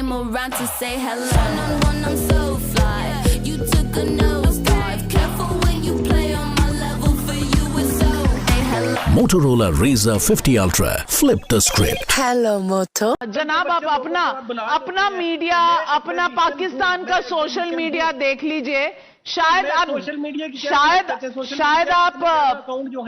came around to say hello. Turn on one, I'm so fly. You took a nosedive. Careful when you play on my level. For you it's so. Hey, hello. Motorola Razr 50 Ultra. Flip the script. Hello Moto. जनाब आप अपना media, अपना पाकिस्तान का social media देख लीजिए। शायद आप social media की शायद आप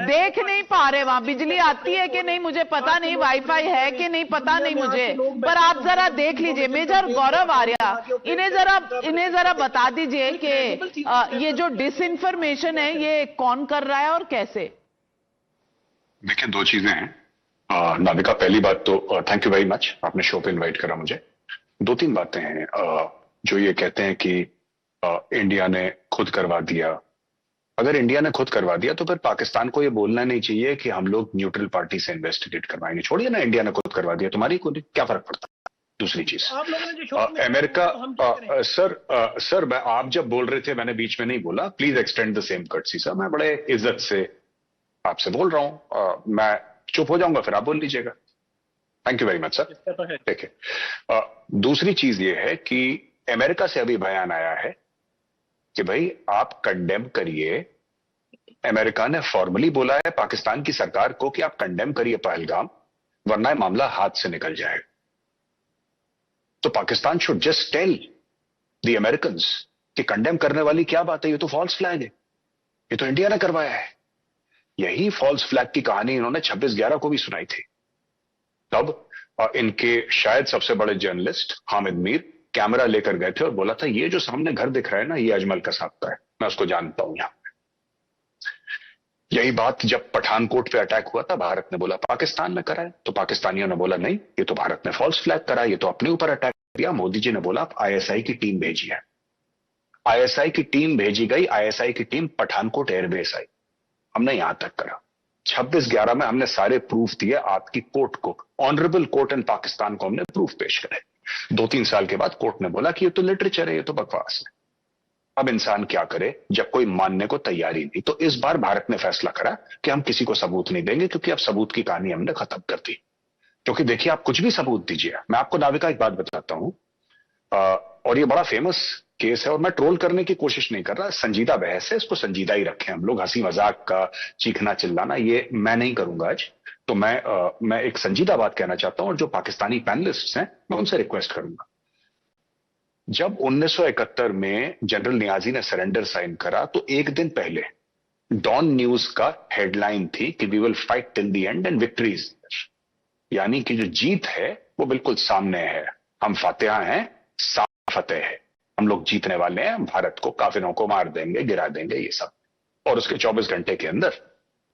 देख नहीं पा रहे, वहां बिजली आती है कि नहीं मुझे पता नहीं, वाईफाई है कि नहीं पता नहीं मुझे, पर आप जरा देख लीजिए। मेजर गौरव आर्या, इन्हें जरा बता दीजिए कि ये जो डिसइंफॉर्मेशन है ये कौन कर रहा है और कैसे। देखिए, दो चीजें हैं। नाविका, पहली बात तो थैंक यू वेरी मच, आपने शो पे इनवाइट करा मुझे। दो तीन बातें हैं जो ये कहते हैं कि इंडिया ने खुद करवा दिया। अगर इंडिया ने खुद करवा दिया तो फिर पाकिस्तान को ये बोलना नहीं चाहिए कि हम लोग न्यूट्रल पार्टी से इन्वेस्टिगेट करवाएंगे। छोड़िए ना, इंडिया ने खुद करवा दिया, तुम्हारी को क्या फर्क पड़ता है। दूसरी चीज, अमेरिका, सर आप जब बोल रहे थे मैंने बीच में नहीं बोला। Please extend the same courtesy sir. मैं बड़े इज्जत से आपसे बोल रहा हूं, मैं चुप हो जाऊंगा फिर आप बोल लीजिएगा। Thank you very much sir. देखिए, दूसरी चीज ये है कि अमेरिका से अभी बयान आया है कि भाई आप कंडेम करिए। अमेरिका ने फॉर्मली बोला है पाकिस्तान की सरकार को कि आप कंडेम करिए पहलगाम, वरना मामला हाथ से निकल जाएगा। तो Pakistan should just tell the Americans कि कंडेम करने वाली क्या बात है, ये तो फॉल्स फ्लैग है, ये तो इंडिया ने करवाया है। यही फॉल्स फ्लैग की कहानी इन्होंने 26/11 को भी सुनाई थी। तब इनके शायद सबसे बड़े जर्नलिस्ट हामिद मीर कैमरा लेकर गए थे और बोला था ये जो सामने घर दिख रहा है ना, ये अजमल कसाब का है, मैं उसको जानता हूं। यहां यही बात जब पठानकोट पे अटैक हुआ था, भारत ने बोला पाकिस्तान में करा है, तो पाकिस्तानियों ने बोला नहीं, ये तो भारत ने फॉल्स फ्लैग करा है, ये तो अपने ऊपर अटैक किया। मोदी जी ने बोला आप आईएसआई की टीम भेजी है। आईएसआई की टीम भेजी गई, आईएसआई की टीम पठानकोट एयरबेस आई। हमने यहां तक करा। 26/11 में हमने सारे प्रूफ दिए आपकी कोर्ट को, ऑनरेबल कोर्ट इन पाकिस्तान को हमने प्रूफ पेश करे। 2-3 साल के बाद कोर्ट ने बोला कि ये तो लिटरेचर है, ये तो बकवास है। अब इंसान क्या करे जब कोई मानने को तैयार ही नहीं। तो इस बार भारत ने फैसला करा कि हम किसी को सबूत नहीं देंगे, क्योंकि अब सबूत की कहानी हमने खत्म कर दी। क्योंकि देखिए, आप कुछ भी सबूत दीजिए। मैं आपको नाविका एक बात बताता हूं, और ये बड़ा फेमस केस है और मैं ट्रोल करने की कोशिश नहीं कर रहा, संजीदा बहस है, इसको संजीदा ही रखें हम लोग। हंसी मजाक का चीखना चिल्लाना ये मैं नहीं करूंगा आज। तो मैं एक संजीदा बात कहना चाहता हूं, और जो पाकिस्तानी पैनलिस्ट्स हैं मैं उनसे रिक्वेस्ट करूंगा। जब 1971 में जनरल नियाजी ने सरेंडर साइन करा, तो एक दिन पहले डॉन न्यूज का हेडलाइन थी कि we will fight till the end and victory is there. यानी कि जो जीत है वो बिल्कुल सामने है, हम फातिहा हैं, फतेह है, हम लोग जीतने वाले हैं, भारत को, काफिरों को मार देंगे, गिरा देंगे, ये सब। और उसके 24 घंटे के अंदर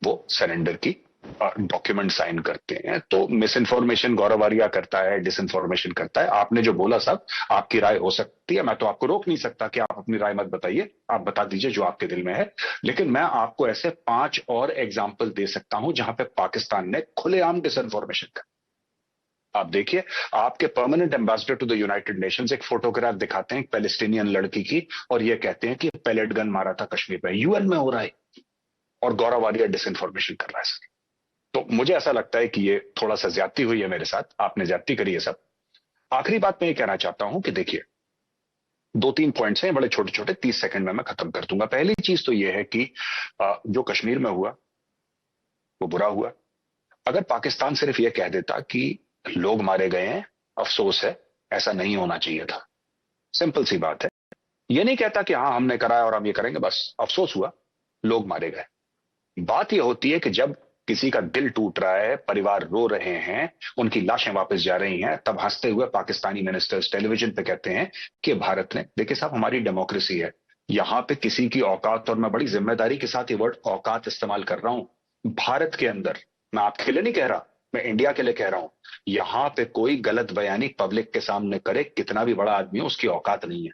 वो सरेंडर की डॉक्यूमेंट साइन करते हैं। तो मिस इन्फॉर्मेशन गौरव आर्या करता है, डिसइंफॉर्मेशन करता है। आपने जो बोला साहब, आपकी राय हो सकती है, मैं तो आपको रोक नहीं सकता कि आप अपनी राय मत बताइए, आप बता दीजिए जो आपके दिल में है। लेकिन मैं आपको ऐसे 5 और एग्जाम्पल दे सकता हूं जहां पे पाकिस्तान ने खुलेआम डिसइंफॉर्मेशन कर। आप देखिए, आपके permanent ambassador to the United Nations एक फोटोग्राफ दिखाते हैं एक पैलेस्टीनियन लड़की की, और ये कहते हैं कि पैलेट गन मारा था कश्मीर में। यूएन में हो रहा है और गौरव आर्या डिसइंफॉर्मेशन कर रहा है सर। तो मुझे ऐसा लगता है कि ये थोड़ा सा ज्यादती हुई है मेरे साथ, आपने ज्यादती करी है सब। आखिरी बात मैं ये कहना चाहता हूं कि देखिए, 2-3 पॉइंट्स हैं बड़े छोटे छोटे, 30 सेकंड में मैं खत्म कर दूंगा। पहली चीज तो ये है कि जो कश्मीर में हुआ वो बुरा हुआ। अगर पाकिस्तान सिर्फ ये कह देता कि लोग मारे गए हैं, अफसोस है, ऐसा नहीं होना चाहिए था। सिंपल सी बात है। ये नहीं कहता कि हाँ हमने कराया और हम ये करेंगे, बस अफसोस हुआ, लोग मारे गए। बात यह होती है कि जब किसी का दिल टूट रहा है, परिवार रो रहे हैं, उनकी लाशें वापस जा रही हैं, तब हंसते हुए पाकिस्तानी मिनिस्टर्स टेलीविजन पे कहते हैं कि भारत ने, देखिए साहब हमारी डेमोक्रेसी है, यहां पे किसी की औकात, और मैं बड़ी जिम्मेदारी के साथ ये वर्ड औकात इस्तेमाल कर रहा हूं, भारत के अंदर, मैं आपके लिए नहीं कह रहा, मैं इंडिया के लिए कह रहा हूं, यहां पे कोई गलत बयानी पब्लिक के सामने करे, कितना भी बड़ा आदमी हो, उसकी औकात नहीं है।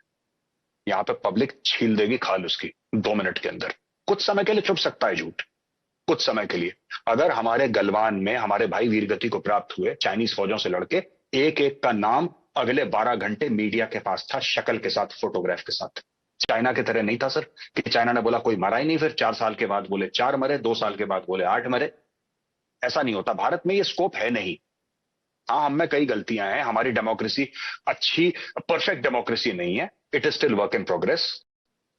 यहां पे पब्लिक छील देगी खाल उसकी 2 मिनट के अंदर। कुछ समय के लिए छुप सकता है झूठ, कुछ समय के लिए। अगर हमारे गलवान में हमारे भाई वीरगति को प्राप्त हुए चाइनीज फौजों से लड़के, एक एक का नाम अगले 12 घंटे मीडिया के पास था, शक्ल के साथ, फोटोग्राफ के साथ। चाइना के तरह नहीं था सर कि चाइना ने बोला कोई मरा ही नहीं, फिर 4 साल के बाद बोले 4 मरे, 2 साल के बाद बोले 8 मरे। ऐसा नहीं होता, भारत में ये स्कोप है नहीं। हाँ, हम में कई गलतियां हैं, हमारी डेमोक्रेसी अच्छी परफेक्ट डेमोक्रेसी नहीं है, it is still work in progress.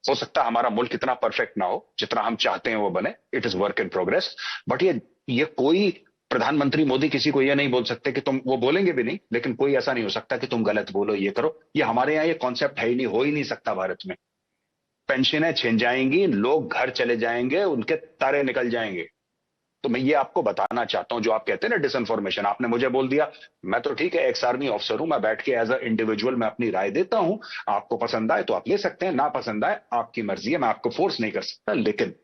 हो सकता है हमारा मुल्क इतना परफेक्ट ना हो जितना हम चाहते हैं वो बने, it is work in progress. But ये कोई प्रधानमंत्री मोदी किसी को ये नहीं बोल सकते कि तुम, वो बोलेंगे भी नहीं, लेकिन कोई ऐसा नहीं हो सकता कि तुम गलत बोलो, ये करो। ये हमारे यहाँ ये कॉन्सेप्ट है ही नहीं, हो ही नहीं सकता भारत में। पेंशनें छिन जाएंगी, लोग घर चले जाएंगे, उनके तारे निकल जाएंगे। तो मैं ये आपको बताना चाहता हूं, जो आप कहते हैं ना डिसइंफॉर्मेशन, आपने मुझे बोल दिया, मैं तो ठीक है एक्स आर्मी ऑफिसर हूं, मैं बैठ के एज अ इंडिविजुअल मैं अपनी राय देता हूं, आपको पसंद आए तो आप ले सकते हैं, ना पसंद आए आपकी मर्जी है, मैं आपको फोर्स नहीं कर सकता। लेकिन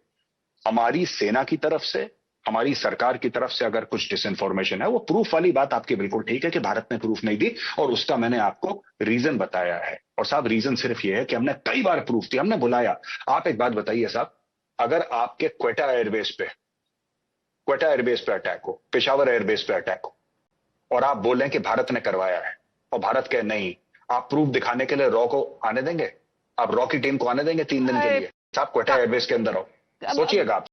हमारी सेना की तरफ से, हमारी सरकार की तरफ से अगर कुछ डिसइंफॉर्मेशन है, वो प्रूफ वाली बात आपकी बिल्कुल ठीक है कि भारत ने प्रूफ नहीं दी, और उसका मैंने आपको रीजन बताया है। और साहब रीजन सिर्फ ये है कि हमने कई बार प्रूफ दिया, हमने बुलाया। आप एक बात बताइए साहब, अगर आपके क्वेटा एयरबेस पे अटैक हो, पेशावर एयरबेस पे अटैक हो, और आप बोलें कि भारत ने करवाया है, और भारत कहे नहीं, आप प्रूफ दिखाने के लिए रॉ को आने देंगे? आप रॉ की टीम को आने देंगे 3 दिन के लिए? साहब क्वेटा एयरबेस के अंदर हो, सोचिएगा आप।